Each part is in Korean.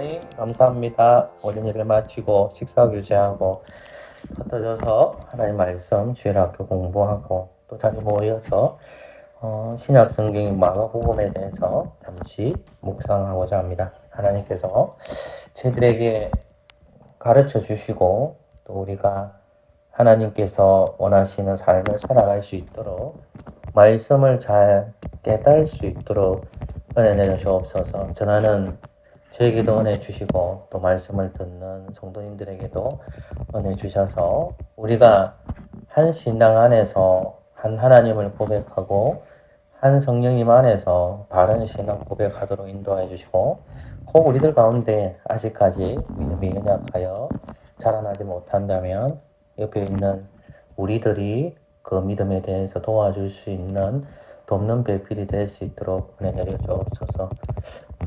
굿모닝 감사합니다. 오전 예배 마치고 식사 교제하고 흩어져서 하나님 말씀 주일학교 공부하고 또 자주 모여서 신약 성경 마가복음에 대해서 잠시 묵상하고자 합니다. 하나님께서 저희들에게 가르쳐 주시고 또 우리가 하나님께서 원하시는 삶을 살아갈 수 있도록 말씀을 잘 깨달을 수 있도록 은혜 내려주옵소서. 전하는 저에게도 은혜 주시고 또 말씀을 듣는 성도님들에게도 은혜 주셔서 우리가 한 신앙 안에서 한 하나님을 고백하고 한 성령님 안에서 바른 신앙 고백하도록 인도해 주시고 혹 우리들 가운데 아직까지 믿음이 연약하여 자라나지 못한다면 옆에 있는 우리들이 그 믿음에 대해서 도와줄 수 있는 돕는 배필이 될 수 있도록 은혜 내려주옵소서.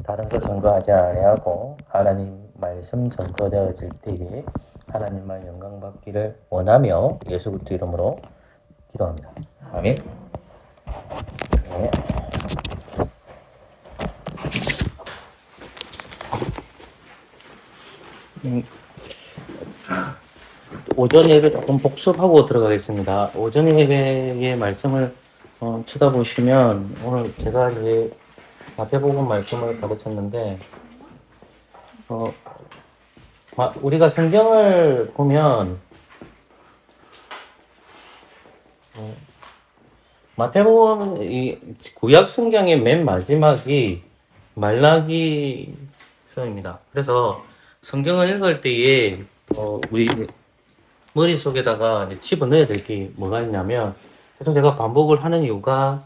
다른 것 전거하지 아니하고 하나님 말씀 전거되어질 때에 하나님만 영광 받기를 원하며 예수 그리스도 이름으로 기도합니다. 아멘. 네. 오전 예배 조금 복습하고 들어가겠습니다. 오전 예배의 말씀을 쳐다보시면 오늘 제가 이제 마태복음 말씀을 가르쳤는데 우리가 성경을 보면 마태복음 이 구약 성경의 맨 마지막이 말라기서입니다. 그래서 성경을 읽을 때에 우리 머릿속에다가 이제 집어넣어야 될 게 뭐가 있냐면, 그래서 제가 반복을 하는 이유가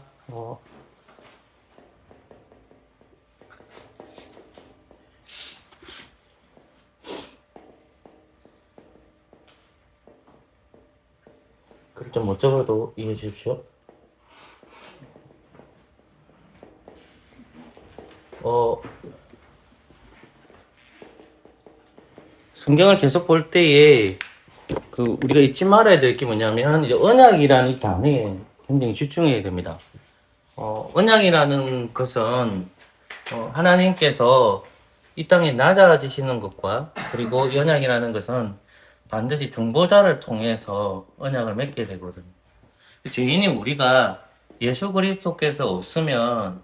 글을 좀 못 적어도 이해해 주십시오. 성경을 계속 볼 때에 우리가 잊지 말아야 될 게 뭐냐면 이제 언약이라는 이 단어에 굉장히 집중해야 됩니다. 언약이라는 것은 하나님께서 이 땅에 낮아지시는 것과 그리고 이 언약이라는 것은 반드시 중보자를 통해서 언약을 맺게 되거든요. 죄인이 우리가 예수 그리스도께서 없으면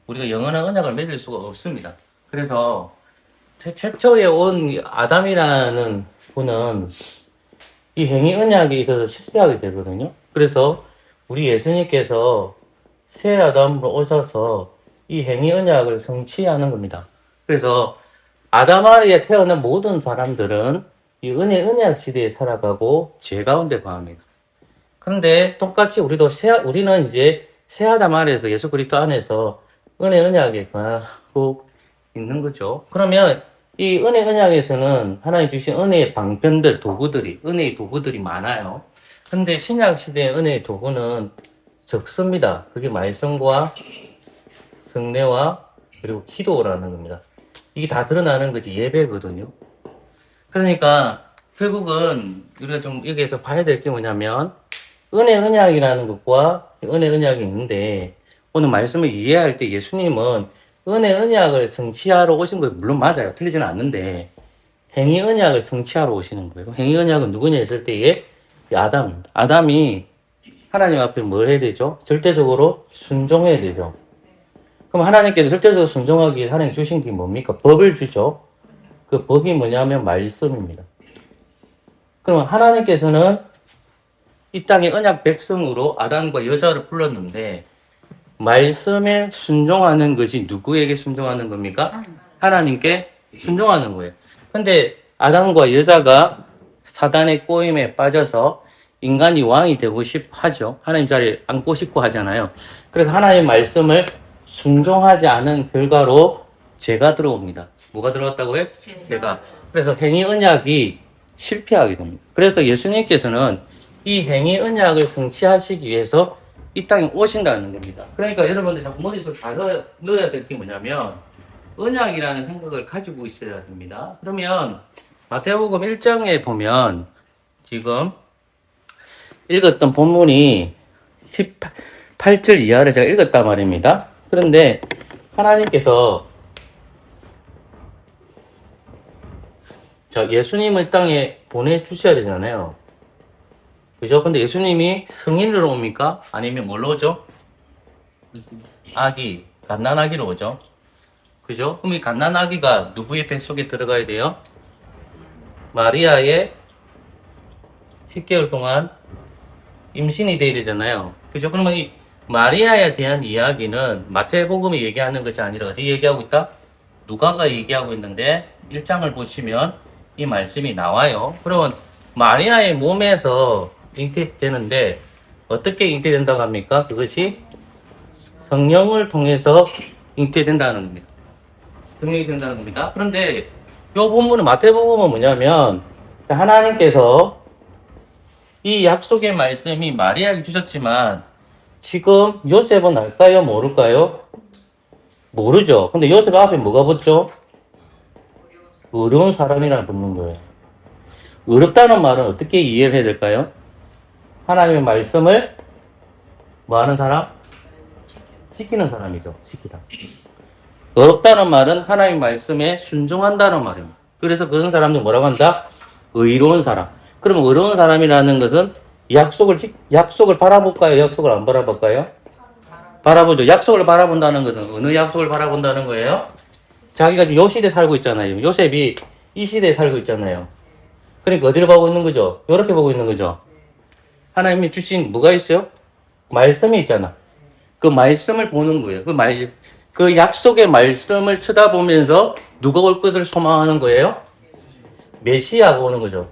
우리가 영원한 언약을 맺을 수가 없습니다. 그래서 최초에 온 아담이라는 분은 이 행위 언약에 있어서 실패하게 되거든요. 그래서 우리 예수님께서 새 아담으로 오셔서 이 행위 언약을 성취하는 겁니다. 그래서 아담 아래에 태어난 모든 사람들은 이 언약 시대에 살아가고 죄 가운데 거합니다. 그런데 똑같이 우리는 이제 새 아담 아래에서 예수 그리스도 안에서 언약에 거하고 있는 거죠. 그러면 이 언약에서는 하나님 주신 은혜의 방편들, 은혜의 도구들이 많아요. 근데 신약 시대의 은혜의 도구는 적습니다. 그게 말씀과 성례와 그리고 기도라는 겁니다. 이게 다 드러나는 거지 예배거든요. 그러니까 결국은 우리가 좀 여기에서 봐야 될 게 뭐냐면 언약이라는 것과 언약이 있는데 오늘 말씀을 이해할 때 예수님은 언약을 성취하러 오신 거 물론 맞아요. 틀리지는 않는데 행위 언약을 성취하러 오시는 거예요. 행위 언약은 누구냐 했을 때에 아담입니다. 아담이 하나님 앞에 뭘 해야 되죠? 절대적으로 순종해야 되죠. 그럼 하나님께서 절대적으로 순종하기 위해 하나님 주신 게 뭡니까? 법을 주죠. 그 법이 뭐냐면 말씀입니다. 그럼 하나님께서는 이 땅의 언약 백성으로 아담과 여자를 불렀는데 말씀에 순종하는 것이 누구에게 순종하는 겁니까? 하나님께 순종하는 거예요. 근데 아담과 여자가 사단의 꼬임에 빠져서 인간이 왕이 되고 싶어 하죠. 하나님 자리에 앉고 싶고 하잖아요. 그래서 하나님의 말씀을 순종하지 않은 결과로 죄가 들어옵니다. 뭐가 들어왔다고요? 죄가. 그래서 행위 언약이 실패하게 됩니다. 그래서 예수님께서는 이 행위 언약을 성취하시기 위해서 이 땅에 오신다는 겁니다. 그러니까 여러분들 자꾸 머릿속에 다 넣어야 될 게 뭐냐면 언약이라는 생각을 가지고 있어야 됩니다. 그러면 마태복음 1장에 보면 지금 읽었던 본문이 18절 이하를 제가 읽었단 말입니다. 그런데 하나님께서 자, 예수님을 땅에 보내주셔야 되잖아요. 그죠? 근데 예수님이 성인으로 옵니까? 아니면 뭘로 오죠? 아기, 갓난아기로 오죠. 그죠? 그럼 이 갓난아기가 누구의 뱃속에 들어가야 돼요? 마리아의 10개월 동안 임신이 돼야 되잖아요. 그죠? 그러면 이 마리아에 대한 이야기는 마태복음이 얘기하는 것이 아니라 어디 얘기하고 있다? 누가가 얘기하고 있는데 1장을 보시면 이 말씀이 나와요. 그러면 마리아의 몸에서 잉태되는데 어떻게 잉태된다고 합니까? 그것이 성령을 통해서 잉태된다는 겁니다. 성령이 된다는 겁니다. 그런데 이 본문은 마태복음은 뭐냐면 하나님께서 이 약속의 말씀이 마리아에게 주셨지만 지금 요셉은 알까요? 모를까요? 모르죠. 근데 요셉 앞에 뭐가 붙죠? 어려운 사람이라는 붙는 거예요. 어렵다는 말은 어떻게 이해를 해야 될까요? 하나님의 말씀을 뭐 하는 사람? 지키는 사람이죠. 지키다. 어렵다는 말은 하나님 말씀에 순종한다는 말입니다. 그래서 그런 사람들 뭐라고 한다? 의로운 사람. 그러면 의로운 사람이라는 것은 약속을 바라볼까요? 약속을 안 바라볼까요? 바라보죠. 약속을 바라본다는 것은 어느 약속을 바라본다는 거예요? 자기가 요 시대에 살고 있잖아요. 요셉이 이 시대에 살고 있잖아요. 그러니까 어디를 보고 있는 거죠? 요렇게 보고 있는 거죠. 하나님이 주신 뭐가 있어요? 말씀이 있잖아. 그 말씀을 보는 거예요. 그 약속의 말씀을 쳐다보면서 누가 올 것을 소망하는 거예요? 메시아가 오는 거죠.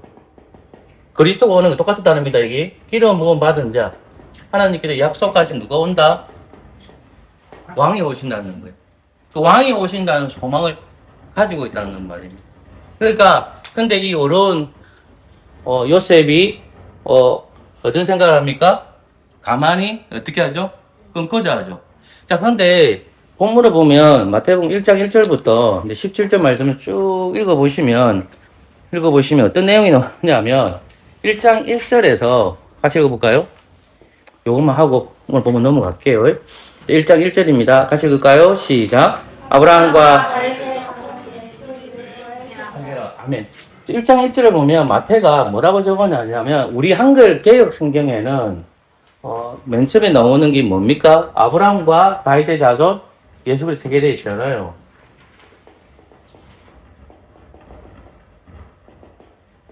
그리스도가 오는 거 똑같은 단어입니다. 이게 기름 부음 받은 자. 하나님께서 약속하신 누가 온다? 왕이 오신다는 거예요. 그 왕이 오신다는 소망을 가지고 있다는 말입니다. 그러니까 근데 이 어려운 요셉이 어떤 생각을 합니까? 가만히 어떻게 하죠? 끊고자 하죠. 자, 그런데 본문을 보면 마태복음 1장 1절부터 17절 말씀을 쭉 읽어보시면 어떤 내용이 나오냐면 1장 1절에서 같이 읽어볼까요? 요것만 하고 오늘 보면 넘어갈게요. 1장 1절입니다. 같이 읽을까요? 시작. 아브라함과 아멘. 1장 1절을 보면 마태가 뭐라고 적어놨냐면 우리 한글 개역 성경에는 맨 처음에 나오는 게 뭡니까? 아브라함과 다윗의 자손 예수 그리스도 세계되어 있잖아요.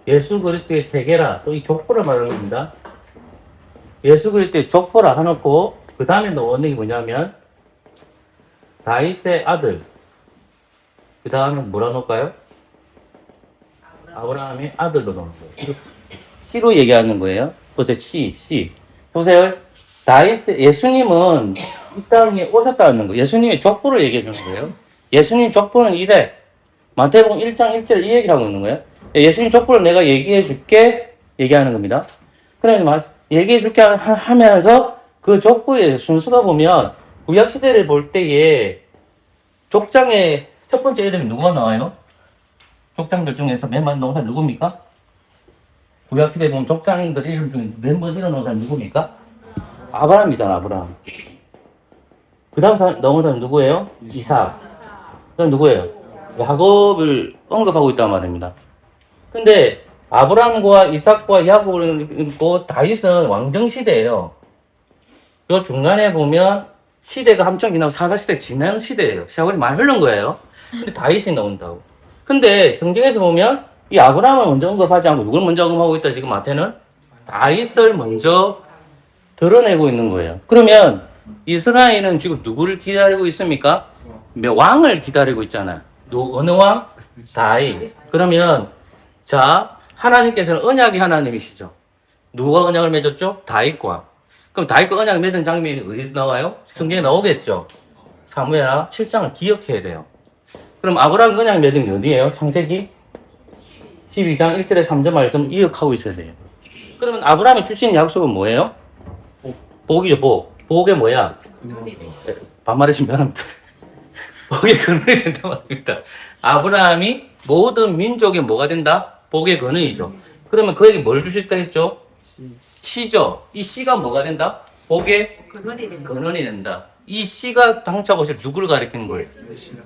예수 그리스도의 세계라 또 이 족보를 말하는 겁니다. 예수 그리스도의 족보라 해놓고 그 다음에 나오는 게 뭐냐면 다윗의 아들 그 다음에 뭐라 놓을까요? 아브라함의 아들로 놓는 거예요. C로 얘기하는 거예요. 보세요. C. 보세요. 예수님은 이 땅에 오셨다는 거예요. 예수님의 족보를 얘기해 주는 거예요. 예수님 족보는 이래. 마태복음 1장 1절 이 얘기를 하고 있는 거예요. 예수님 족보를 내가 얘기해 줄게 얘기하는 겁니다. 그래서 얘기해 줄게 하면서 그 족보의 순서가 보면 구약시대를 볼 때에 족장의 첫 번째 이름이 누가 나와요? 족장들 중에서 맨 먼저 나온 사람 누굽니까? 구약시대에 보면 족장인들 이름 중에 맨 먼저 나온 사람 누굽니까? 아브라함이잖아, 아브라함. 그 다음 나온 사람 누구예요? 이삭. 그 다음 누구예요? 야곱을 언급하고 있단 말입니다. 근데 아브라함과 이삭과 야곱을 읽고 다윗은 왕정시대예요. 요 중간에 보면 시대가 한참 지나고 사사시대 지난 시대예요. 세월이 많이 흐른 거예요. 근데 다윗이 나온다고. 근데 성경에서 보면 이 아브라함을 먼저 언급하지 않고 누굴 먼저 언급하고 있다 지금 마태는? 다윗을 먼저 드러내고 있는 거예요. 그러면 이스라엘은 지금 누구를 기다리고 있습니까? 왕을 기다리고 있잖아요. 어느 왕? 다윗. 그러면 자 하나님께서는 언약의 하나님이시죠. 누가 언약을 맺었죠? 다윗과. 그럼 다윗과 언약을 맺은 장면이 어디서 나와요? 성경에 나오겠죠. 사무엘하 7장을 기억해야 돼요. 그럼 아브라함 언약을 맺은 게 어디예요? 창세기 12장 1절에 3절 말씀 기억하고 있어야 돼요. 그러면 아브라함이 주신 약속은 뭐예요? 복이죠, 복. 복이 뭐야? 반말하시면 미안합니다. 복의 근원이 된단 말입니다. 아브라함이 모든 민족의 뭐가 된다? 복의 근원이죠. 그러면 그에게 뭘 주실까 했죠? 씨죠. 이 씨가 뭐가 된다? 복의 근원이 된다. 이 씨가 당차고 오실 누구를 가리키는 거예요?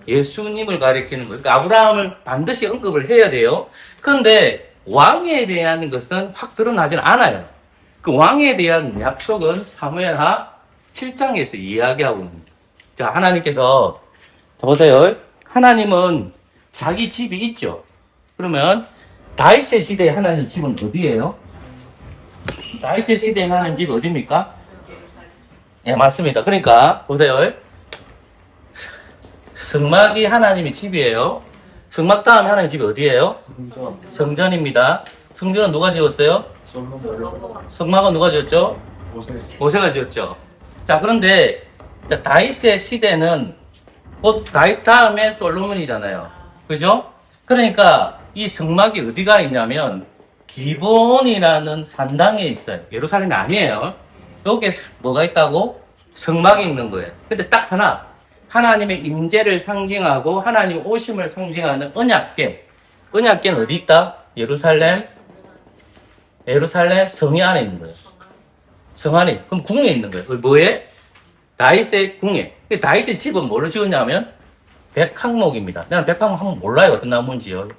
예수님을 가리키는 거예요. 그러니까 아브라함을 반드시 언급을 해야 돼요. 그런데 왕에 대한 것은 확 드러나지는 않아요. 그 왕에 대한 약속은 사무엘하 7장에서 이야기하고 있습니다. 자, 하나님께서, 자, 보세요. 하나님은 자기 집이 있죠. 그러면 다윗의 시대에 하나님 집은 어디예요? 다윗의 시대에 하나님 집이 어디입니까? 예, 맞습니다. 그러니까 보세요. 성막이 하나님의 집이에요. 성막 다음에 하나님 집이 어디예요? 성전입니다. 성전은 누가 지었어요? 성막은 누가 지었죠? 모세가 지었죠. 자, 그런데 다윗의 시대는 곧 다윗 다음에 솔로몬이잖아요. 그죠? 그러니까 이 성막이 어디가 있냐면 기본이라는 산당에 있어요. 예루살렘이 아니에요. 여기에 뭐가 있다고? 성막이 있는 거예요. 근데 딱 하나, 하나님의 임재를 상징하고 하나님 오심을 상징하는 언약궤. 언약궤는 어디 있다? 예루살렘 성이 안에 있는 거예요. 성 안에. 그럼 궁에 있는 거예요. 뭐에? 다윗의 궁에. 다윗의 집은 뭘로 지었냐면 백항목입니다. 나는 백항목 한번 몰라요. 어떤 나무인지요.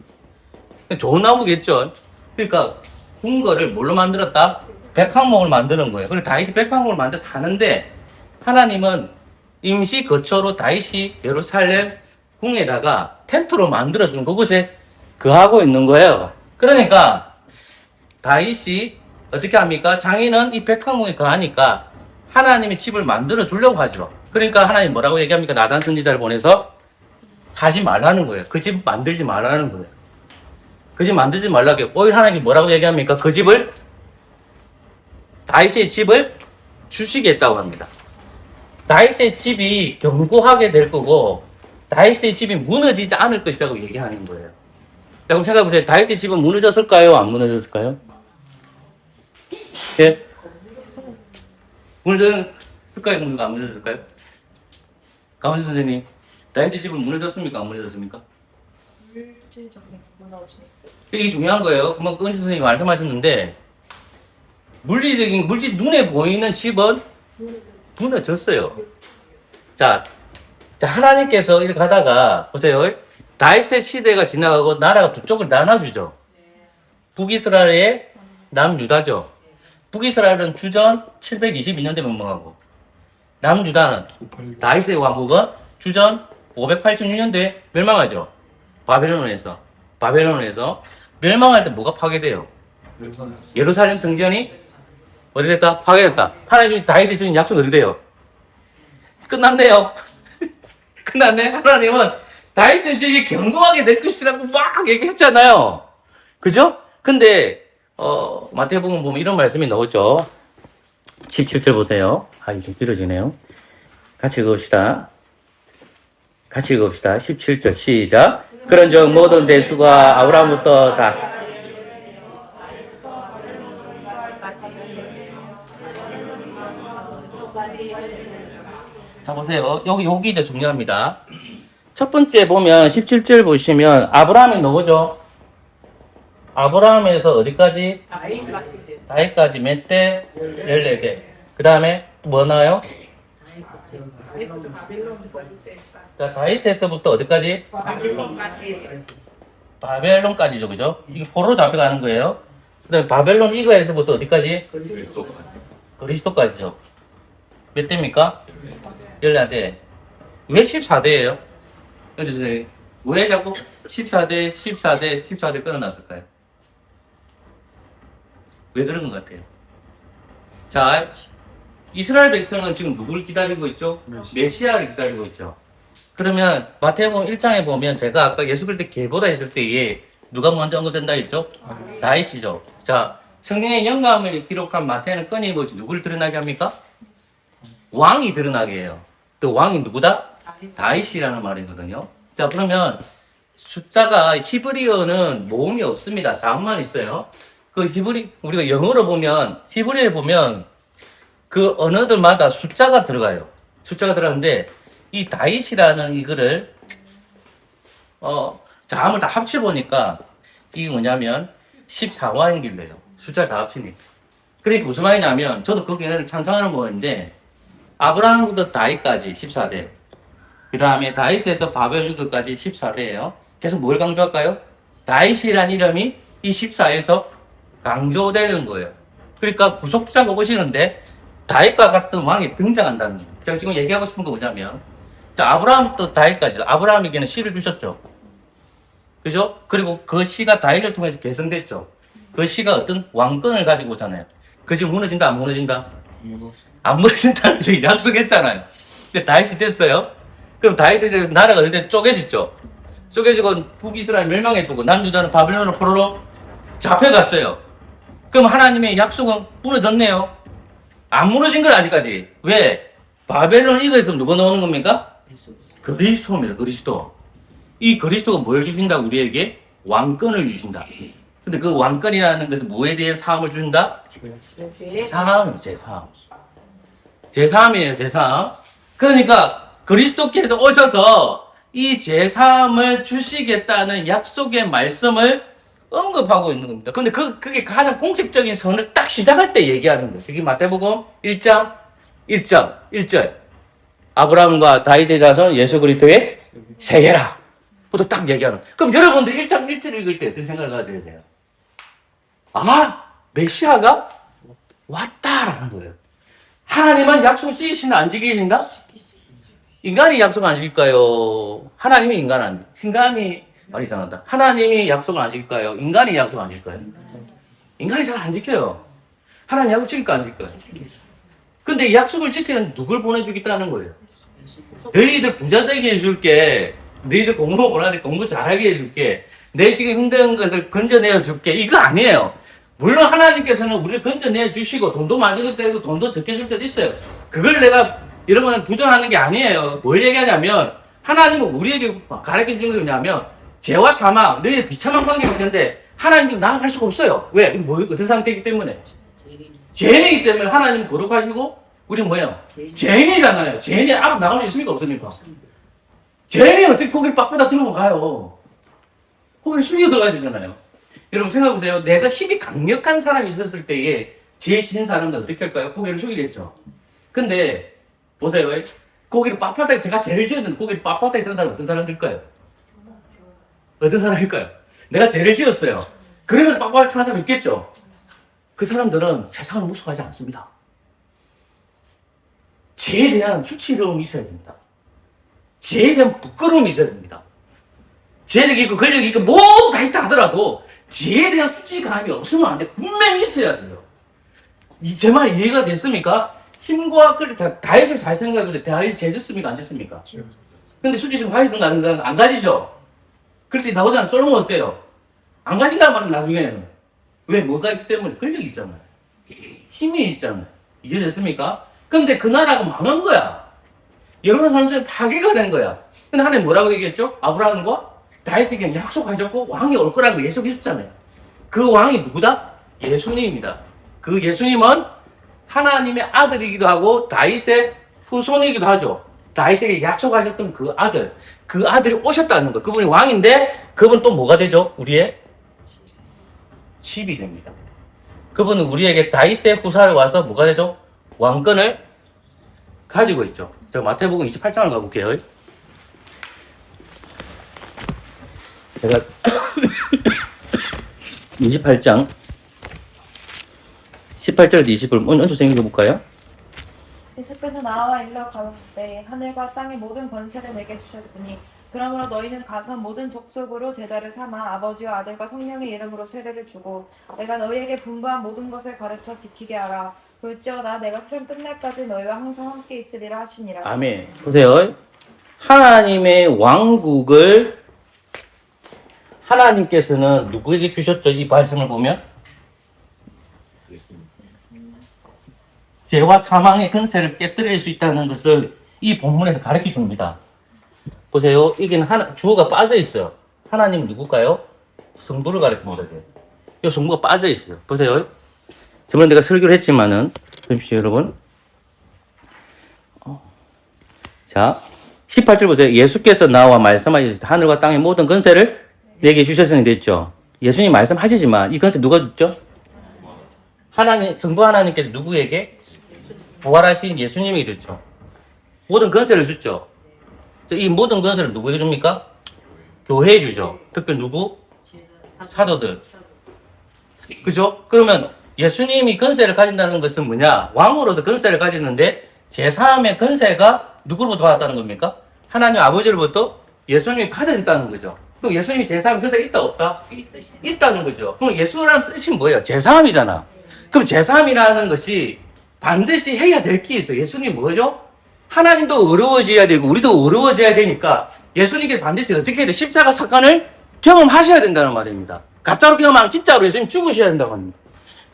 좋은 나무겠죠. 그러니까 궁궐을 뭘로 만들었다? 백항목을 만드는 거예요. 그리고 다윗이 백항목을 만들어서 사는데 하나님은 임시 거처로 다윗이 예루살렘 궁에다가 텐트로 만들어준 그곳에 거하고 있는 거예요. 그러니까 다윗이 어떻게 합니까? 장인은 이 백항목에 거하니까 하나님의 집을 만들어 주려고 하죠. 그러니까 하나님 뭐라고 얘기합니까? 나단 선지자를 보내서 하지 말라는 거예요. 그 집 만들지 말라는 거예요. 그 집 만들지 말라고. 오히려 하나님이 뭐라고 얘기합니까? 그 집을, 다윗의 집을 주시겠다고 합니다. 다윗의 집이 견고하게 될 거고 다윗의 집이 무너지지 않을 것이라고 얘기하는 거예요. 자, 그럼 생각해보세요. 다윗의 집은 무너졌을까요? 안 무너졌을까요? 예? 무너졌을까요? 안 무너졌을까요? 강원수 선생님, 다윗의 집은 무너졌습니까? 안 무너졌습니까? 물질적인 무너짐. 이게 중요한 거예요. 금방 은지 선생님이 말씀하셨는데 물리적인 눈에 보이는 집은 무너졌어요. 자, 하나님께서 이렇게 가다가 보세요. 다윗의 시대가 지나가고 나라가 두 쪽을 나눠주죠. 북이스라엘의 남유다죠. 북이스라엘은 주전 722년대 멸망하고 남유다는 다윗의 왕국은 주전 586년대에 멸망하죠. 바벨론에서 멸망할 때 뭐가 파괴돼요? 예루살렘 성전이 어디 됐다? 파괴됐다. 하나님이 다윗이 주신 약속이 어디 돼요? 끝났네요. 끝났네. 하나님은 다윗의 집이 견고하게 될 것이라고 막 얘기했잖아요. 그죠? 근데 마태복음 보면 이런 말씀이 나오죠. 17절 보세요. 이게 좀 길어지네요. 같이 읽읍시다. 17절 시작. 그런즉 모든 대수가 아브라함부터 다 자, 보세요. 여기 이제 중요합니다. 첫 번째 보면 17절 보시면 아브라함이 나오죠. 아브라함에서 어디까지? 다윗까지 몇 대? 14개. 그 다음에 뭐 나와요? 자, 다윗 때부터 어디까지? 바벨론까지죠, 그죠? 이게 포로로 잡혀가는 거예요. 그 다음에 바벨론 이거에서부터 어디까지? 그리스도까지죠. 몇 대입니까? 14대. 왜 14대예요? 왜 자꾸 14대 끊어놨을까요? 왜 그런 것 같아요? 자, 이스라엘 백성은 지금 누구를 기다리고 있죠? 메시아를 기다리고 있죠. 그러면 마태복음 1장에 보면 제가 아까 예수 그리스도 계보다 했을 때에 누가 먼저 언급된다 했죠? 다윗이죠. 자, 성령의 영감을 기록한 마태는 끊임없이 누구를 드러나게 합니까? 왕이 드러나게 해요. 또 왕이 누구다? 다윗이라는 말이거든요. 자, 그러면 숫자가 히브리어는 모음이 없습니다. 자음만 있어요. 우리가 영어로 보면, 히브리어에 보면 그 언어들마다 숫자가 들어가요. 숫자가 들어가는데 이 다윗이라는 이거를 자음을 다 합쳐보니까 이게 뭐냐면 14왕길래요. 숫자를 다 합치니까. 그러니까 무슨 말이냐면 저도 거기를 찬성하는 거인데 아브라함부터 다윗까지 14대. 그 다음에 다윗에서 바벨까지 14대예요. 계속 뭘 강조할까요? 다윗이라는 이름이 이 14에서 강조되는 거예요. 그러니까 구속자가 오시는데 다윗과 같은 왕이 등장한다는 거예요. 제가 지금 얘기하고 싶은 거 뭐냐면 자, 아브라함부터 다윗까지 아브라함에게는 씨를 주셨죠. 그죠? 그리고 그 씨가 다윗을 통해서 개성됐죠. 그 씨가 어떤 왕권을 가지고 오잖아요. 그 씨 무너진다 안 무너진다? 안 무너진다는 줄 약속했잖아요. 근데 다윗이 됐어요. 그럼 다윗에 대해서 나라가 어디 쪼개졌죠. 쪼개지고 북이스라엘 멸망해두고 남유다는 바벨론으로 포로로 잡혀갔어요. 그럼 하나님의 약속은 무너졌네요. 안 무너진 걸 아직까지. 왜? 바벨론 이거에서 누가 나오는 겁니까? 그리스도입니다. 그리스도. 이 그리스도가 뭘 주신다? 우리에게 왕권을 주신다. 근데 그 왕권이라는 것은 뭐에 대해 사함을 주신다? 제사함, 제사함. 제사함이에요, 제사함. 그러니까 그리스도께서 오셔서 이 제사함을 주시겠다는 약속의 말씀을 언급하고 있는 겁니다. 근데 그게 가장 공식적인 선을 딱 시작할 때 얘기하는 거예요. 여기 마태복음 1장 1절. 아브라함과 다윗의 자손 예수 그리스도의 세계라. 부터 딱 얘기하는 거예요. 그럼 여러분들 1장 1절 읽을 때 어떤 생각을 가져야 돼요? 아, 메시아가 왔다라는 거예요. 하나님은 약속 지키시나 안 지키신다? 인간이 약속 안 지킬까요? 하나님이 인간이 말이 이상하다. 하나님이 약속을 안 지킬까요? 인간이 약속 안 지킬까요? 인간이 잘 안 지켜요. 하나님 약속 지킬까 안 지킬까요? 근데 이 약속을 지키는 누굴 보내주겠다는 거예요? 너희들 부자 되게 해줄게. 너희들 공부 못하는데 공부 잘하게 해줄게. 내 지금 힘든 것을 건져내어 줄게. 이거 아니에요. 물론 하나님께서는 우리를 건져내어 주시고 돈도 많이 줄 때도 돈도 적게 줄 때도 있어요. 그걸 내가 여러분은 부정하는 게 아니에요. 뭘 얘기하냐면 하나님은 우리에게 가르쳐 주는 게 뭐냐면 죄와 사망, 너희의 비참한 관계가 있는데 하나님도 나아갈 수가 없어요. 왜? 어떤 상태이기 때문에? 죄인이기 때문에 하나님은 거룩하시고 우리는 뭐예요? 죄인이잖아요. 죄인이 앞으로 나갈 수 있습니까? 없습니까? 죄인이 어떻게 고기를 빡빡다 들고 가요? 고기를 숙여 들어가야 되잖아요. 여러분 생각해보세요. 내가 힘이 강력한 사람이 있었을 때에 죄 지는 사람은 어떻게 할까요? 고개를 숙이겠죠. 근데 보세요. 고기를 빳빳하게 제가 죄를 지었는데 고기를 빳빳하게 든 사람 어떤 사람일까요? 어떤 사람일까요? 내가 죄를 지었어요. 그러면 빳빳하게 사는 사람 있겠죠. 그 사람들은 세상을 무서워하지 않습니다. 죄에 대한 수치로움이 있어야 됩니다. 죄에 대한 부끄러움이 있어야 됩니다. 죄력이 있고 권력이 있고 모두 다 있다 하더라도 죄에 대한 수치감이 없으면 안 돼. 분명히 있어야 돼요. 제 말 이해가 됐습니까? 힘과 다윗을 잘 생각해보세요. 다윗이 죄 졌습니까? 안 졌습니까? 근데 수치심 가지든가 안 가지죠? 그럴 때 나오잖아요. 솔로몬 어때요? 안 가진다는 말은 나중에는. 왜? 뭐가 있기 때문에? 권력이 있잖아요. 힘이 있잖아요. 이해됐습니까? 근데 그 나라가 망한 거야. 여러분 선생님 파괴가 된 거야. 근데 하나님 뭐라고 얘기했죠? 아브라함과 다윗에게 약속하셨고 왕이 올 거라고 예속했었잖아요. 그 왕이 누구다? 예수님입니다. 그 예수님은 하나님의 아들이기도 하고 다윗의 후손이기도 하죠. 다윗에게 약속하셨던 그 아들이 오셨다는 거. 그분이 왕인데 그분 또 뭐가 되죠? 우리의 집이 됩니다. 그분은 우리에게 다윗의 후사를 와서 뭐가 되죠? 왕권을 가지고 있죠. 자, 마태복음 28장을 가볼게요. 제가 28장 18절에서 20을 은주 선생님 읽어볼까요? 예수께서 나와 일러 가로되 하늘과 땅의 모든 권세를 내게 주셨으니 그러므로 너희는 가서 모든 족속으로 제자를 삼아 아버지와 아들과 성령의 이름으로 세례를 주고 내가 너희에게 분부한 모든 것을 가르쳐 지키게 하라. 볼지어다 내가 세상 끝날까지 너희와 항상 함께 있으리라 하시니라. 아멘. 보세요. 하나님의 왕국을 하나님께서는 누구에게 주셨죠? 이 말씀을 보면 죄와 사망의 근세를 깨뜨릴 수 있다는 것을 이 본문에서 가르쳐 줍니다. 보세요. 이게 주어가 빠져 있어요. 하나님 누굴까요? 성부를 가르칩니다. 이 성부가 빠져 있어요. 보세요. 저번에 내가 설교를 했지만은 보십시오, 여러분. 자, 18절 보세요. 예수께서 나와 말씀하셨을 때 하늘과 땅의 모든 권세를 내게 주셨으니 됐죠. 예수님 말씀하시지만 이 권세 누가 줬죠? 하나님, 성부 하나님께서 누구에게? 부활하신 예수님이 이랬죠. 모든 권세를 줬죠. 이 모든 권세를 누구에게 줍니까? 교회에 주죠. 특별히 누구? 사도들. 그죠? 그러면 예수님이 권세를 가진다는 것은 뭐냐? 왕으로서 권세를 가지는데 제3의 권세가 누구로부터 받았다는 겁니까? 하나님 아버지로부터 예수님이 받으셨다는 거죠. 그럼 예수님이 제3의 권세가 있다 없다? 있다는 거죠. 그럼 예수라는 뜻이 뭐예요? 제3이잖아. 그럼 제3이라는 것이 반드시 해야 될 게 있어요. 예수님이 뭐죠? 하나님도 어려워져야 되고 우리도 어려워져야 되니까 예수님께 반드시 어떻게 해야 돼? 십자가 사건을 경험하셔야 된다는 말입니다. 가짜로 경험하면 진짜로 예수님 죽으셔야 된다고 합니다.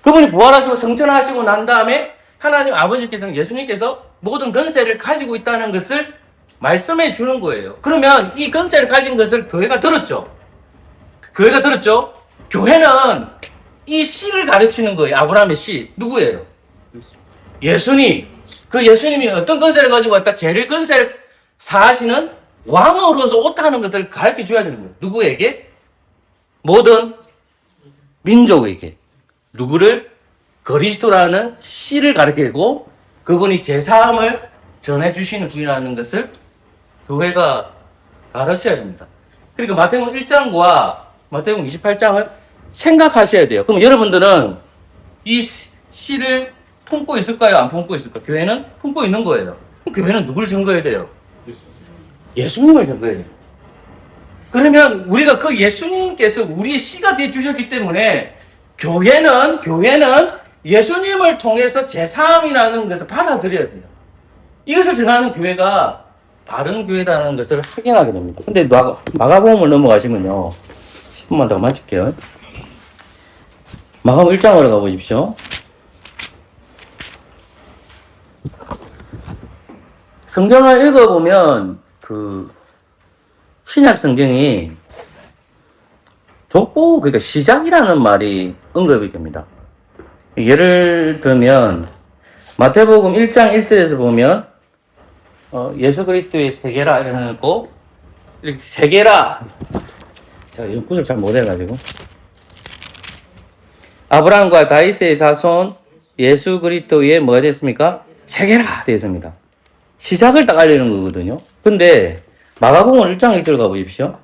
그분이 부활하시고 성천하시고 난 다음에 하나님 아버지께서는 예수님께서 모든 권세를 가지고 있다는 것을 말씀해 주는 거예요. 그러면 이 권세를 가진 것을 교회가 들었죠. 교회가 들었죠. 교회는 이 씨를 가르치는 거예요. 아브라함의 씨. 누구예요? 예수님. 그 예수님이 어떤 권세를 가지고 왔다? 죄를 권세를 사하시는 왕으로서 오다는 것을 가르쳐 줘야 되는 거예요. 누구에게? 모든 민족에게. 누구를? 그리스도라는 씨를 가르치고 그분이 제사함을 전해주시는 분이라는 것을 교회가 가르쳐야 됩니다. 그러니까 마태복음 1장과 마태복음 28장을 생각하셔야 돼요. 그럼 여러분들은 이 씨를 품고 있을까요? 안 품고 있을까요? 교회는 품고 있는 거예요. 그럼 교회는 누구를 증거해야 돼요? 예수님을 증거해야 돼요. 그러면 우리가 그 예수님께서 우리의 씨가 되어 주셨기 때문에 교회는 예수님을 통해서 제3이라는 것을 받아들여야 돼요. 이것을 전하는 교회가 바른 교회라는 것을 확인하게 됩니다. 근데 마가복음을 넘어가시면요. 10분만 더 마칠게요. 마가복음 1장으로 가보십시오. 성경을 읽어보면 신약 성경이 족보, 그러니까 시작이라는 말이 언급이 됩니다. 예를 들면 마태복음 1장 1절에서 보면 예수 그리스도의 세계라 이렇게 해놓고 이렇게 세계라, 제가 구절 잘 못해가지고 아브라함과 다윗의 자손 예수 그리스도의 뭐가 됐습니까? 세계라 되어 있습니다. 시작을 딱 알리는 거거든요. 근데 마가복음 1장 1절 가보십시오.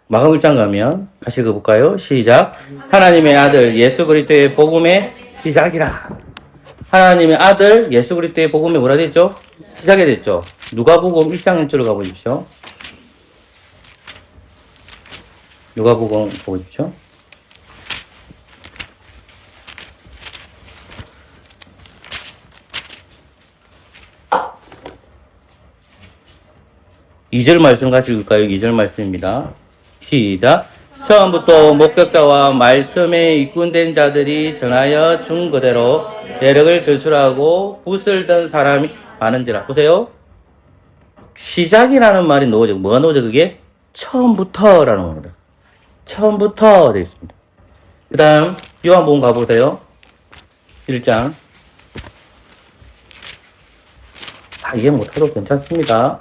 마가복음 1장 가면 같이 읽어볼까요? 시작. 하나님의 아들 예수 그리스도의 복음의 시작이라. 하나님의 아들 예수 그리스도의 복음이 뭐라 됐죠? 시작이 됐죠. 누가복음 1장 1절로 가보십시오. 누가복음 보십시오. 이절 말씀 같이 읽을까요? 2절 말씀입니다. 시작. 처음부터 목격자와 말씀에 입군된 자들이 전하여 준 그대로 대력을 저술하고 붓을 든 사람이 많은지라. 보세요. 시작이라는 말이 나오죠. 뭐가 나오죠? 그게 처음부터라는 겁니다. 처음부터 되어 있습니다. 그 다음 요한복음 가보세요. 1장. 이해 못해도 괜찮습니다.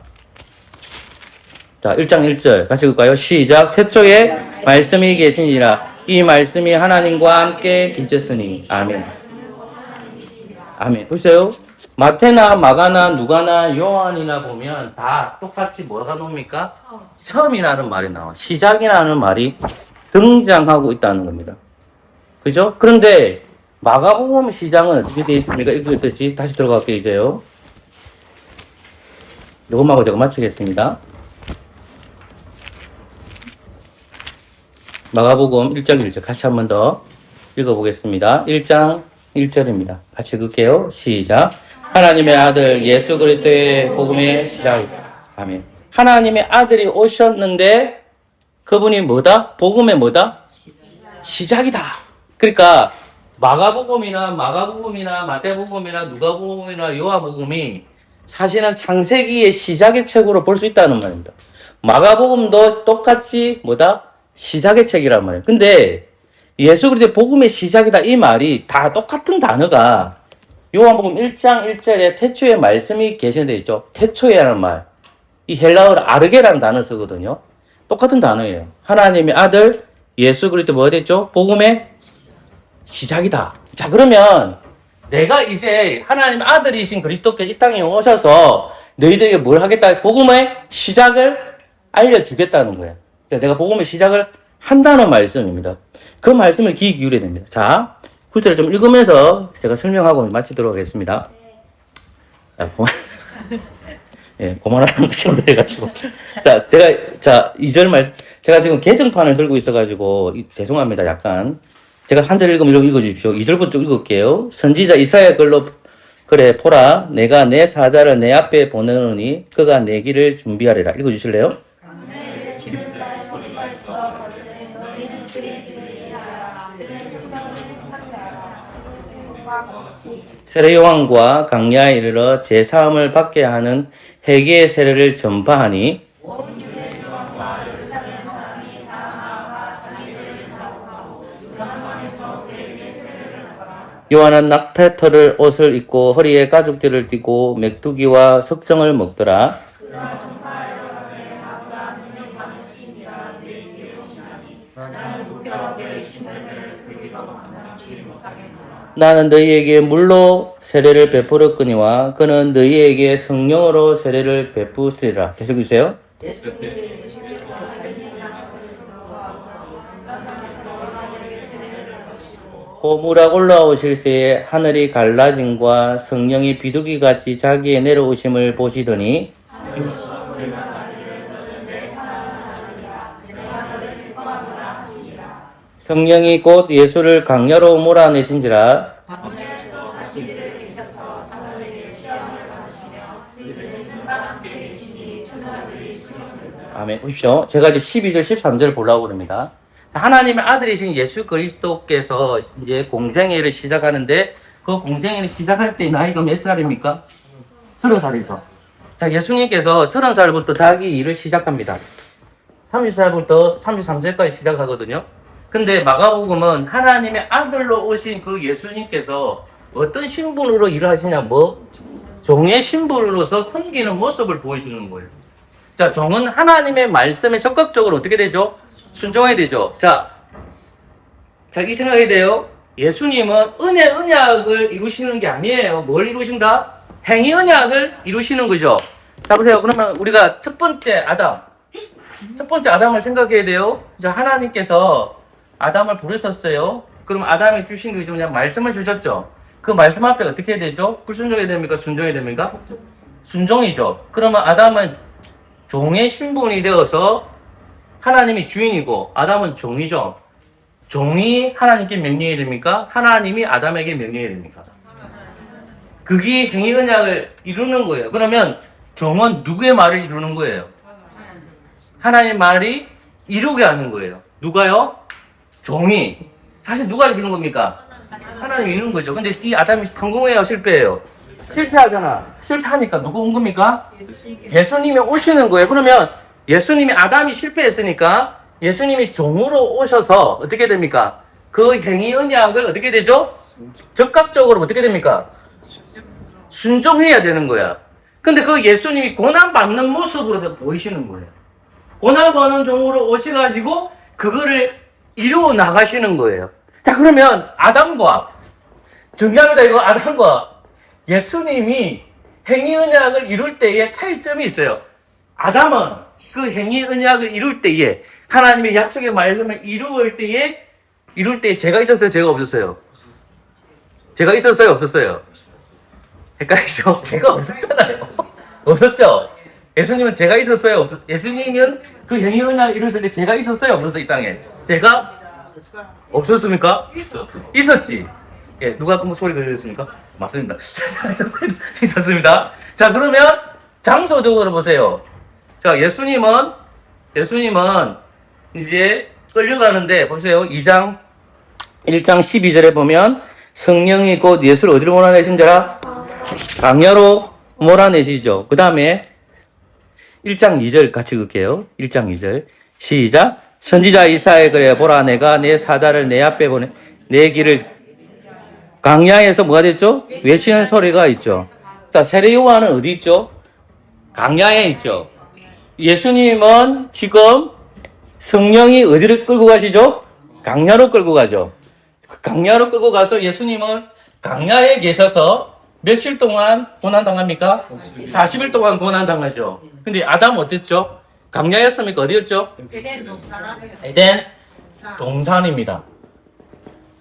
자, 1장 1절 같이 읽을까요? 시작. 태초에 말씀이 계시니라. 이 말씀이 하나님과 함께 계셨으니. 아멘. 아멘. 보세요. 마태나 마가나 누가나 요한이나 보면 다 똑같이 뭐가 나옵니까? 처음이라는 말이 나와. 시작이라는 말이 등장하고 있다는 겁니다. 그죠? 그런데 마가복음 시작은 어떻게 되어 있습니까? 읽었듯이 다시 들어갈게요, 이제요. 요것만 제가 마치겠습니다. 마가복음 1장 1절 같이 한 번 더 읽어보겠습니다. 1장 1절입니다. 같이 읽을게요. 시작. 하나님의 아들 예수 그리스도의 복음의 시작이다. 아멘. 하나님의 아들이 오셨는데 그분이 뭐다? 복음의 뭐다? 시작이다. 그러니까 마가복음이나 마태복음이나 누가복음이나 요한복음이 사실은 창세기의 시작의 책으로 볼 수 있다는 말입니다. 마가복음도 똑같이 뭐다? 시작의 책이란 말이에요. 근데 예수 그리스도의 복음의 시작이다 이 말이 다 똑같은 단어가 요한복음 1장 1절에 태초에 말씀이 계시는 데 있죠. 태초에라는 말. 이 헬라어로 아르게라는 단어 쓰거든요. 똑같은 단어예요. 하나님의 아들 예수 그리스도 뭐가 됐죠? 복음의 시작이다. 자, 그러면 내가 이제 하나님 아들이신 그리스도께서 이 땅에 오셔서 너희들에게 뭘 하겠다? 복음의 시작을 알려주겠다는 거예요. 내가 복음의 시작을 한다는 말씀입니다. 그 말씀을 귀 기울여야 됩니다. 자, 구절을 좀 읽으면서 제가 설명하고 마치도록 하겠습니다. 예, 고만하는 것처럼 해가지고. 자, 2절 말, 제가 지금 개정판을 들고 있어가지고, 죄송합니다, 약간. 제가 한 절 읽으면 읽어주십시오. 2절부터 쭉 읽을게요. 선지자 이사야 글로, 그래, 보라, 내가 내 사자를 내 앞에 보내노니, 그가 내 길을 준비하리라. 읽어주실래요? 세례요한과 강야에 이르러 제3을 받게 하는 회개의 세례를 전파하니 요한은 낙타털을 옷을 입고 허리에 가죽띠를 띠고 메뚜기와 석정을 먹더라. 나는 너희에게 물로 세례를 베풀었거니와 그는 너희에게 성령으로 세례를 베푸시리라. 계속 주세요. 호무락 올라오실 새에 하늘이 갈라짐과 성령이 비둘기같이 자기에 내려오심을 보시더니 성령이 곧 예수를 강야로 몰아내신지라. 아멘. 보십시오. 제가 이제 12절, 13절을 보려고 합니다. 하나님의 아들이신 예수 그리스도께서 이제 공생애를 시작하는데 그 공생애를 시작할 때 나이가 몇 살입니까? 30살이죠. 자, 예수님께서 30살부터 자기 일을 시작합니다. 30살부터 33살까지 시작하거든요. 근데 마가복음은 하나님의 아들로 오신 그 예수님께서 어떤 신분으로 일을 하시냐, 종의 신분으로서 섬기는 모습을 보여주는 거예요. 자, 종은 하나님의 말씀에 적극적으로 어떻게 되죠? 순종해야 되죠. 자, 이 생각이 돼요. 예수님은 은혜 언약을 이루시는 게 아니에요. 뭘 이루신다? 행위 언약을 이루시는 거죠. 자, 보세요. 그러면 우리가 첫 번째 아담을 생각해야 돼요. 자, 하나님께서 아담을 부르셨어요. 그럼 아담이 주신 것이 그냥 말씀을 주셨죠. 그 말씀 앞에 어떻게 해야 되죠? 불순종해야 됩니까? 순종해야 됩니까? 순종이죠. 그러면 아담은 종의 신분이 되어서 하나님이 주인이고 아담은 종이죠. 종이 하나님께 명령해야 됩니까? 하나님이 아담에게 명령해야 됩니까? 그게 행위 언약을 이루는 거예요. 그러면 종은 누구의 말을 이루는 거예요? 하나님의 말이 이루게 하는 거예요. 누가요? 종이. 사실 누가 이루는 겁니까? 하나님이 이루는 거죠. 근데 이 아담이 성공해요? 실패해요? 실패하잖아. 실패하니까 누구 온 겁니까? 예수님이 오시는 거예요. 그러면 예수님이 아담이 실패했으니까 예수님이 종으로 오셔서 어떻게 됩니까? 그 행위 언약을 어떻게 되죠? 적극적으로 어떻게 됩니까? 순종해야 되는 거야. 근데 그 예수님이 고난받는 모습으로 보이시는 거예요. 고난받는 종으로 오셔가지고 그거를 이루어 나가시는 거예요. 자, 그러면 중요합니다. 이거 아담과 예수님이 행위 언약을 이룰 때에 차이점이 있어요. 아담은 그 행위 언약을 이룰 때에 하나님의 약속의 말씀을 이룰 때에 제가 있었어요? 제가 없었어요? 제가 있었어요? 없었어요? 헷갈리죠? 제가 없었잖아요. 없었죠? 예수님은 제가 있었어요? 예수님은 그 행위 언약을 이뤘을 때 제가 있었어요? 없었어요? 이 땅에? 제가 없었습니까? 있었지. 예, 누가 뭐 소리 들렸습니까? 맞습니다. 있었습니다. 자, 그러면 장소적으로 보세요. 자, 예수님은 이제 끌려가는데 보세요. 1장 12절에 보면 성령이 곧 예수를 어디로 몰아내신지라? 강야로 몰아내시죠. 그 다음에 1장 2절 같이 읽을게요. 1장 2절 시작. 선지자 이사야 그래 보라 내가 내 사자를 내 앞에 보내 내 길을 강야에서 뭐가 됐죠? 외치는 소리가 있죠. 자, 세례 요한은 어디 있죠? 강야에 있죠. 예수님은 지금 성령이 어디를 끌고 가시죠? 강야로 끌고 가죠. 강야로 끌고 가서 예수님은 강야에 계셔서 며칠 동안 고난당합니까? 40일 동안 고난당하죠. 근데 아담 어땠죠? 강야였습니까? 어디였죠? 에덴 동산입니다.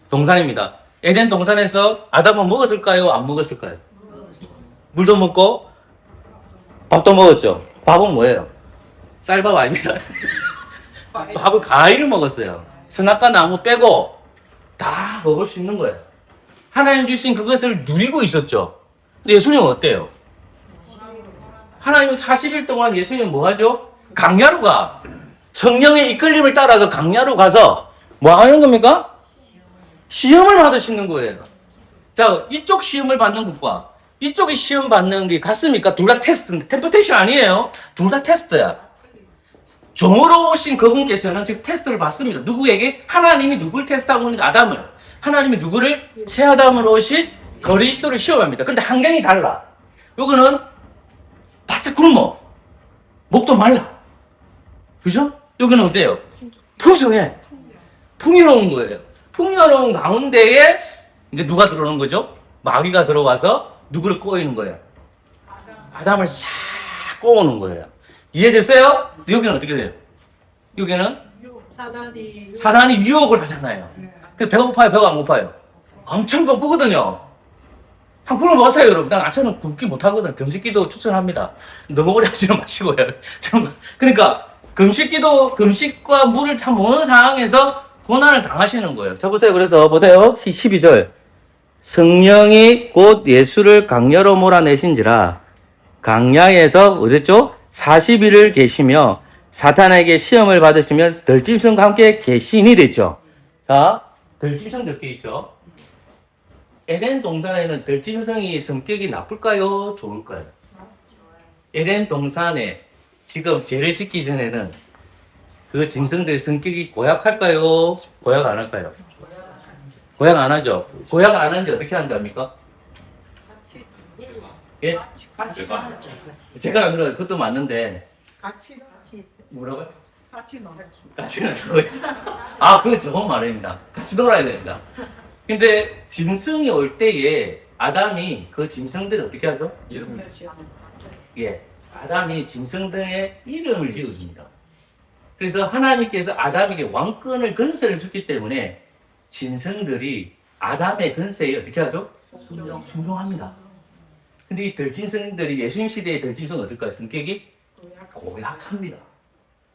동산입니다. 에덴 동산에서 아담은 먹었을까요? 안 먹었을까요? 물도 먹고 밥도 먹었죠. 밥은 뭐예요? 쌀밥 아닙니다. 밥을 과일을 먹었어요. 선악과 나무 빼고 다 먹을 수 있는 거예요. 하나님 주신 그것을 누리고 있었죠. 근데 예수님은 어때요? 하나님은 40일 동안 예수님은 뭐 하죠? 강야로 가. 성령의 이끌림을 따라서 강야로 가서 뭐 하는 겁니까? 시험을 받으시는 거예요. 자, 이쪽 시험을 받는 것과 이쪽에 시험 받는 게 같습니까? 둘 다 테스트인데, 템퍼테이션 아니에요. 둘 다 테스트야. 종으로 오신 그분께서는 지금 테스트를 받습니다. 누구에게? 하나님이 누구를 테스트하고 있는가? 아담을. 하나님이 누구를? 새 아담으로 오신 그리스도를 시험합니다. 그런데 환경이 달라. 요거는 바짝 굶어. 목도 말라. 그죠? 여기는 어때요? 풍성해. 풍요로운 거예요. 풍요로운 가운데에 이제 누가 들어오는 거죠? 마귀가 들어와서 누구를 꼬이는 거예요? 아담을 싹 꼬우는 거예요. 이해됐어요? 여기는 어떻게 돼요? 여기는 사단이 유혹을 하잖아요. 근데 배가 고파요? 배가 안 고파요? 엄청 고프거든요. 한 굶어 먹었어요, 여러분. 난 아침은 굶기 못하거든요. 금식기도 추천합니다. 너무 오래 하지 마시고요. 그러니까 금식기도, 금식과 물을 참 먹는 상황에서 고난을 당하시는 거예요. 자, 보세요. 그래서 보세요. 12절. 성령이 곧 예수를 강야로 몰아내신지라 강야에서 어딨죠? 40일을 계시며 사탄에게 시험을 받으시면 들짐승과 함께 계신이 됐죠. 자, 들짐승 몇 개 있죠? 에덴 동산에는 들짐승이 성격이 나쁠까요? 좋을까요? 에덴 동산에 지금 죄를 짓기 전에는 그 짐승들의 성격이 고약할까요? 고약 안 할까요? 고약 안 하죠? 고약 안 하는지 어떻게 한답니까? 예? 제가 안 그래요. 그것도 맞는데. 뭐라고요? 같이 놀아요. 아, 그거 저건 말입니다. 같이 놀아야 됩니다. 근데 짐승이 올 때에 아담이 그 짐승들을 어떻게 하죠? 이름을 예. 아담이 짐승들의 이름을 지어줍니다. 그래서 하나님께서 아담에게 왕권을 건설을 줬기 때문에 짐승들이 아담의 건설에 어떻게 하죠? 순종합니다. 근데 이 들짐승들이 예수님 시대의 들짐승은 어떨까요? 성격이 고약합니다.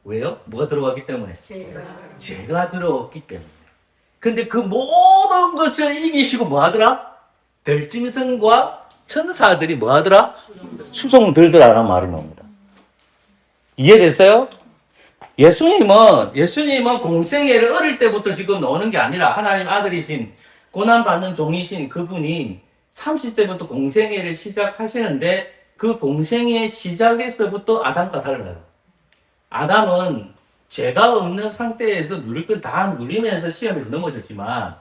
왜요? 뭐가 들어갔기 때문에? 죄가 들어왔기 때문에. 근데 그 모든 것을 이기시고 뭐 하더라? 들짐승과 천사들이 뭐 하더라? 수종 들더라라는 말이 나옵니다. 이해됐어요? 예수님은 공생애를 어릴 때부터 지금 나오는 게 아니라 하나님 아들이신 고난받는 종이신 그분이 30대부터 공생애를 시작하시는데 그 공생애 시작에서부터 아담과 달라요. 아담은 죄가 없는 상태에서 누릴 건 다 누리면서 시험에서 넘어졌지만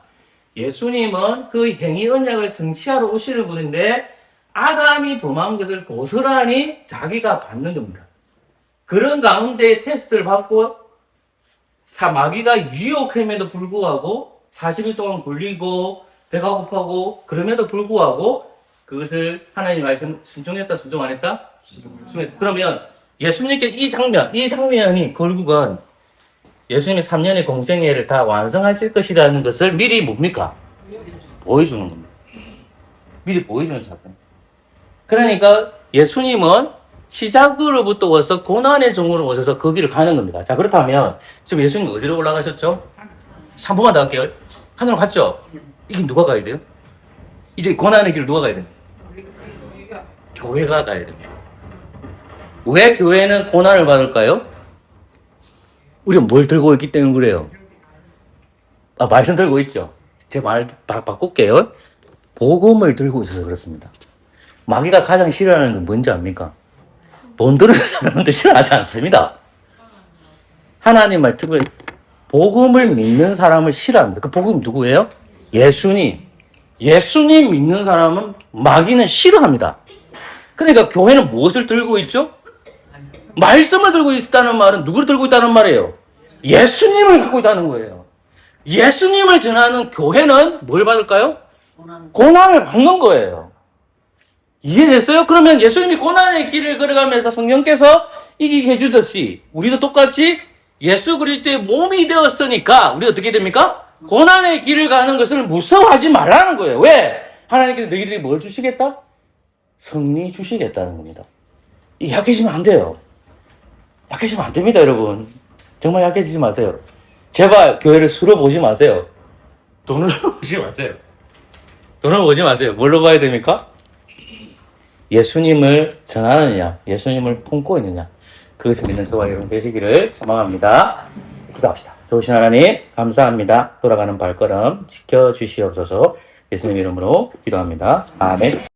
예수님은 그 행위 언약을 성취하러 오시는 분인데 아담이 범한 것을 고스란히 자기가 받는 겁니다. 그런 가운데 테스트를 받고 마귀가 유혹함에도 불구하고 40일 동안 굴리고 배가 고파고 그럼에도 불구하고 그것을 하나님 말씀 순종했다 순종 안 했다? 순종했다. 그러면 예수님께 이 장면이 결국은 예수님이 3년의 공생애를 다 완성하실 것이라는 것을 미리 뭡니까? 보여주는 겁니다. 미리 보여주는 사건. 그러니까 예수님은 시작으로부터 와서 고난의 종으로 오셔서 그 길을 가는 겁니다. 자, 그렇다면 지금 예수님 어디로 올라가셨죠? 3분만 더 할게요. 하늘로 갔죠? 이게 누가 가야 돼요? 이제 고난의 길을 누가 가야 돼요? 교회가 가야 됩니다. 왜 교회는 고난을 받을까요? 우리가 뭘 들고 있기 때문에 그래요. 아, 말씀 들고 있죠. 제 말 바꿀게요. 복음을 들고 있어서 그렇습니다. 마귀가 가장 싫어하는 건 뭔지 압니까? 돈 드는 사람들 싫어하지 않습니다. 하나님 말씀을 복음을 믿는 사람을 싫어합니다. 그 복음 누구예요? 예수님. 예수님 믿는 사람은 마귀는 싫어합니다. 그러니까 교회는 무엇을 들고 있죠? 말씀을 들고 있다는 말은 누구를 들고 있다는 말이에요? 예수님을 갖고 있다는 거예요. 예수님을 전하는 교회는 뭘 받을까요? 고난을 받는 거예요. 이해됐어요? 그러면 예수님이 고난의 길을 걸어가면서 성령께서 이기게 해주듯이 우리도 똑같이 예수 그리스도의 몸이 되었으니까 우리 어떻게 됩니까? 고난의 길을 가는 것을 무서워하지 말라는 거예요. 왜? 하나님께서 너희들이 뭘 주시겠다? 승리 주시겠다는 겁니다. 이 약해지면 안 돼요. 약해지면 안 됩니다, 여러분. 정말 약해지지 마세요. 제발 교회를 수로 보지 마세요. 돈으로 보지 마세요. 돈으로 보지 마세요. 뭘로 봐야 됩니까? 예수님을 전하느냐, 예수님을 품고 있느냐, 그것을 믿는 저와 여러분 되시기를 소망합니다. 기도합시다. 좋으신 하나님, 감사합니다. 돌아가는 발걸음 지켜주시옵소서. 예수님 이름으로 기도합니다. 아멘.